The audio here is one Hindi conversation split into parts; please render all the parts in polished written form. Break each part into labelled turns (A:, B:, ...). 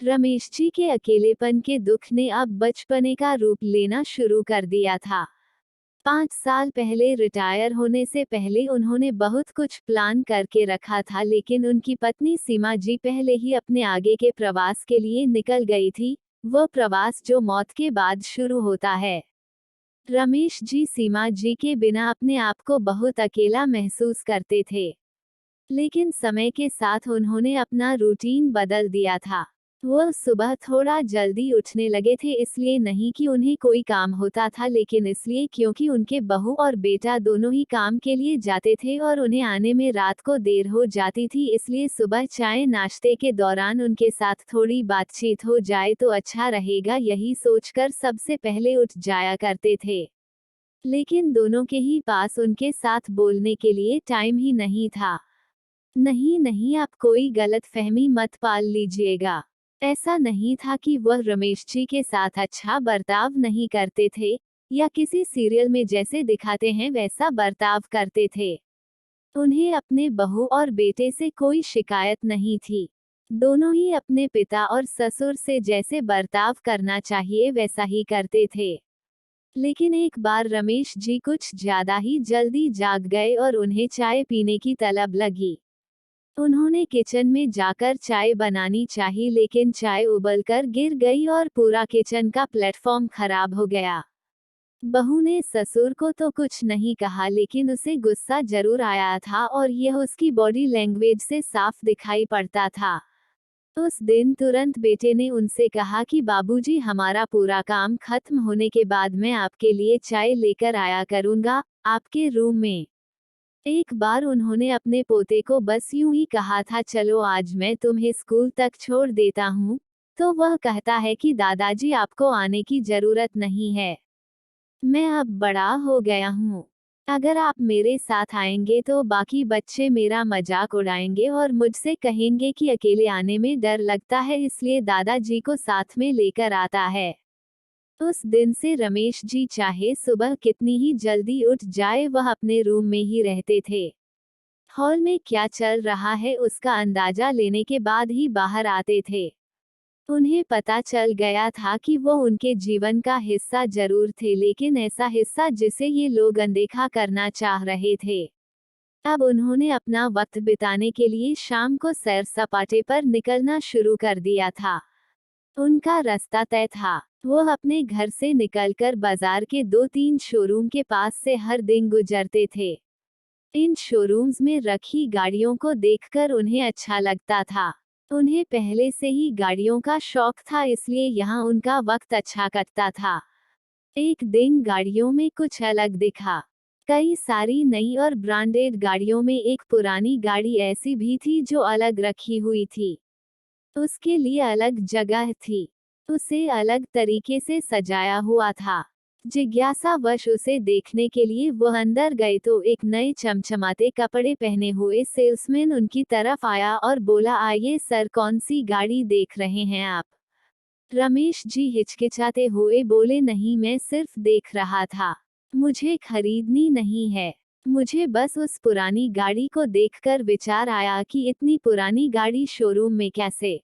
A: रमेश जी के अकेलेपन के दुख ने अब बचपने का रूप लेना शुरू कर दिया था। 5 साल पहले रिटायर होने से पहले उन्होंने बहुत कुछ प्लान करके रखा था, लेकिन उनकी पत्नी सीमा जी पहले ही अपने आगे के प्रवास के लिए निकल गई थी, वो प्रवास जो मौत के बाद शुरू होता है। रमेश जी सीमा जी के बिना अपने आप को बहुत अकेला महसूस करते थे। लेकिन समय के साथ उन्होंने अपना रूटीन बदल दिया था। वो सुबह थोड़ा जल्दी उठने लगे थे, इसलिए नहीं कि उन्हें कोई काम होता था, लेकिन इसलिए क्योंकि उनके बहू और बेटा दोनों ही काम के लिए जाते थे और उन्हें आने में रात को देर हो जाती थी, इसलिए सुबह चाय नाश्ते के दौरान उनके साथ थोड़ी बातचीत हो जाए तो अच्छा रहेगा, यही सोचकर सबसे पहले उठ जाया करते थे। लेकिन दोनों के ही पास उनके साथ बोलने के लिए टाइम ही नहीं था। नहीं नहीं, आप कोई गलतफहमी मत पाल लीजिएगा। ऐसा नहीं था कि वह रमेश जी के साथ अच्छा बर्ताव नहीं करते थे, या किसी सीरियल में जैसे दिखाते हैं वैसा बर्ताव करते थे। उन्हें अपने बहू और बेटे से कोई शिकायत नहीं थी। दोनों ही अपने पिता और ससुर से जैसे बर्ताव करना चाहिए वैसा ही करते थे। लेकिन एक बार रमेश जी कुछ ज्यादा ही जल्दी जाग गए और उन्हें चाय पीने की तलब लगी। उन्होंने किचन में जाकर चाय बनानी चाहिए, लेकिन चाय उबलकर गिर गई और पूरा किचन का प्लेटफॉर्म खराब हो गया। बहू ने ससुर को तो कुछ नहीं कहा, लेकिन उसे गुस्सा जरूर आया था और यह उसकी बॉडी लैंग्वेज से साफ दिखाई पड़ता था। उस दिन तुरंत बेटे ने उनसे कहा कि बाबूजी, हमारा पूरा काम खत्म होने के बाद मैं आपके लिए चाय लेकर आया करूंगा, आपके रूम में। एक बार उन्होंने अपने पोते को बस यूं ही कहा था, चलो आज मैं तुम्हें स्कूल तक छोड़ देता हूँ, तो वह कहता है कि दादाजी आपको आने की जरूरत नहीं है, मैं अब बड़ा हो गया हूँ। अगर आप मेरे साथ आएंगे तो बाकी बच्चे मेरा मजाक उड़ाएंगे और मुझसे कहेंगे कि अकेले आने में डर लगता है, इसलिए दादाजी को साथ में लेकर आता है। उस दिन से रमेश जी चाहे सुबह कितनी ही जल्दी उठ जाए, वह अपने रूम में ही रहते थे। हॉल में क्या चल रहा है उसका अंदाजा लेने के बाद ही बाहर आते थे। उन्हें पता चल गया था कि वो उनके जीवन का हिस्सा जरूर थे, लेकिन ऐसा हिस्सा जिसे ये लोग अनदेखा करना चाह रहे थे। अब उन्होंने अपना वक्त बिताने के लिए शाम को सैर सपाटे पर निकलना शुरू कर दिया था। उनका रास्ता तय था। वो अपने घर से निकलकर बाजार के 2-3 शोरूम के पास से हर दिन गुजरते थे। इन शोरूम्स में रखी गाड़ियों को देखकर उन्हें अच्छा लगता था। उन्हें पहले से ही गाड़ियों का शौक था, इसलिए यहाँ उनका वक्त अच्छा कटता था। एक दिन गाड़ियों में कुछ अलग दिखा। कई सारी नई और ब्रांडेड गाड़ियों में एक पुरानी गाड़ी ऐसी भी थी जो अलग रखी हुई थी। उसके लिए अलग जगह थी। उसे अलग तरीके से सजाया हुआ था। जिज्ञासावश उसे देखने के लिए वह अंदर गए तो एक नए चमचमाते कपड़े पहने हुए सेल्समैन उनकी तरफ आया और बोला, आइए सर, कौन सी गाड़ी देख रहे हैं आप? रमेश जी हिचकिचाते हुए बोले, नहीं, मैं सिर्फ देख रहा था, मुझे खरीदनी नहीं है। मुझे बस उस पुरानी गाड़ी को देखकर विचार आया कि इतनी पुरानी गाड़ी शोरूम में कैसे?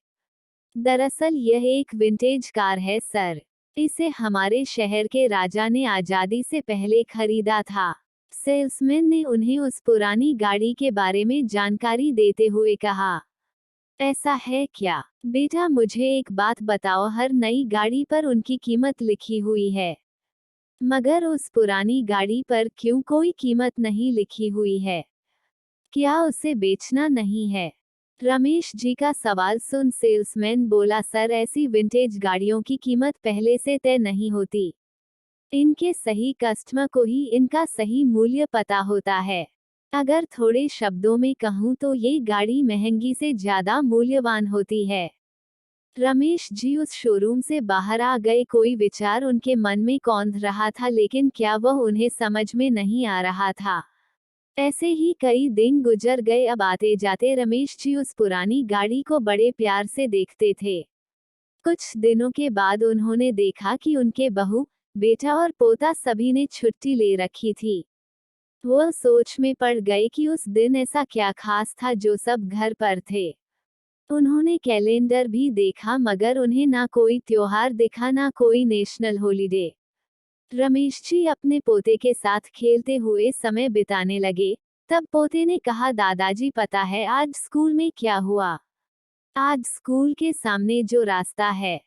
A: दरअसल यह एक विंटेज कार है सर। इसे हमारे शहर के राजा ने आजादी से पहले खरीदा था। सेल्समैन ने उन्हें उस पुरानी गाड़ी के बारे में जानकारी देते हुए कहा। ऐसा है क्या? बेटा, मुझे एक बात बताओ, हर नई गाड़ी पर उनकी कीमत लिखी हुई है, मगर उस पुरानी गाड़ी पर क्यों कोई कीमत नहीं लिखी हुई है? क्या उसे बेचना नहीं है? रमेश जी का सवाल सुन सेल्समैन बोला, सर, ऐसी विंटेज गाड़ियों की कीमत पहले से तय नहीं होती। इनके सही कस्टमर को ही इनका सही मूल्य पता होता है। अगर थोड़े शब्दों में कहूँ तो ये गाड़ी महंगी से ज्यादा मूल्यवान होती है। रमेश जी उस शोरूम से बाहर आ गए। कोई विचार उनके मन में कौंध रहा था, लेकिन क्या वह उन्हें समझ में नहीं आ रहा था। ऐसे ही कई दिन गुजर गए। अब आते जाते रमेश जी उस पुरानी गाड़ी को बड़े प्यार से देखते थे। कुछ दिनों के बाद उन्होंने देखा कि उनके बहू, बेटा और पोता सभी ने छुट्टी ले रखी थी। वह सोच में पड़ गए कि उस दिन ऐसा क्या खास था जो सब घर पर थे। उन्होंने कैलेंडर भी देखा मगर उन्हें ना कोई त्योहार दिखा ना कोई नेशनल हॉलिडे। रमेश जी अपने पोते के साथ खेलते हुए समय बिताने लगे। तब पोते ने कहा, दादाजी पता है आज स्कूल में क्या हुआ? आज स्कूल के सामने जो रास्ता है,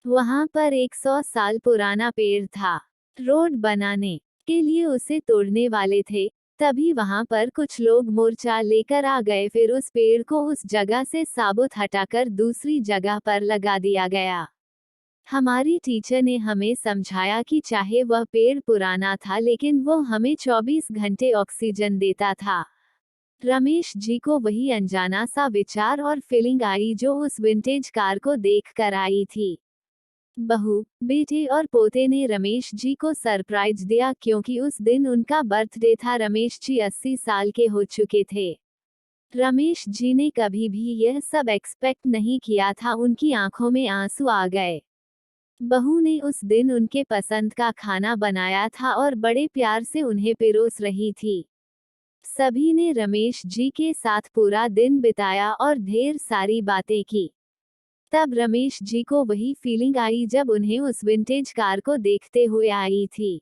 A: वहां पर 100 साल पुराना पेड़ था। रोड बनाने के लिए उसे तोड़ने वाले थे। तभी वहां पर कुछ लोग मोर्चा लेकर आ गए, फिर उस पेड़ को उस जगह से साबुत हटाकर दूसरी जगह पर लगा दिया गया। हमारी टीचर ने हमें समझाया कि चाहे वह पेड़ पुराना था लेकिन वो हमें 24 घंटे ऑक्सीजन देता था। रमेश जी को वही अनजाना सा विचार और फीलिंग आई जो उस विंटेज कार को देखकर आई थी। बहू, बेटे और पोते ने रमेश जी को सरप्राइज दिया क्योंकि उस दिन उनका बर्थडे था। रमेश जी 80 साल के हो चुके थे। रमेश जी ने कभी भी यह सब एक्सपेक्ट नहीं किया था। उनकी आंखों में आंसू आ गए। बहू ने उस दिन उनके पसंद का खाना बनाया था और बड़े प्यार से उन्हें पिरोस रही थी। सभी ने रमेश जी के साथ पूरा दिन बिताया और ढेर सारी बातें की। तब रमेश जी को वही फीलिंग आई जब उन्हें उस विंटेज कार को देखते हुए आई थी।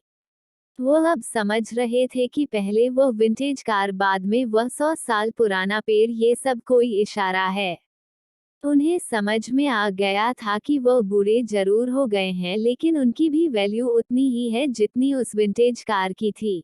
A: वो अब समझ रहे थे कि पहले वो विंटेज कार, बाद में वह 100 साल पुराना पेड़, ये सब कोई इशारा है। उन्हें समझ में आ गया था कि वो बूढ़े जरूर हो गए हैं लेकिन उनकी भी वैल्यू उतनी ही है जितनी उस विंटेज कार की थी।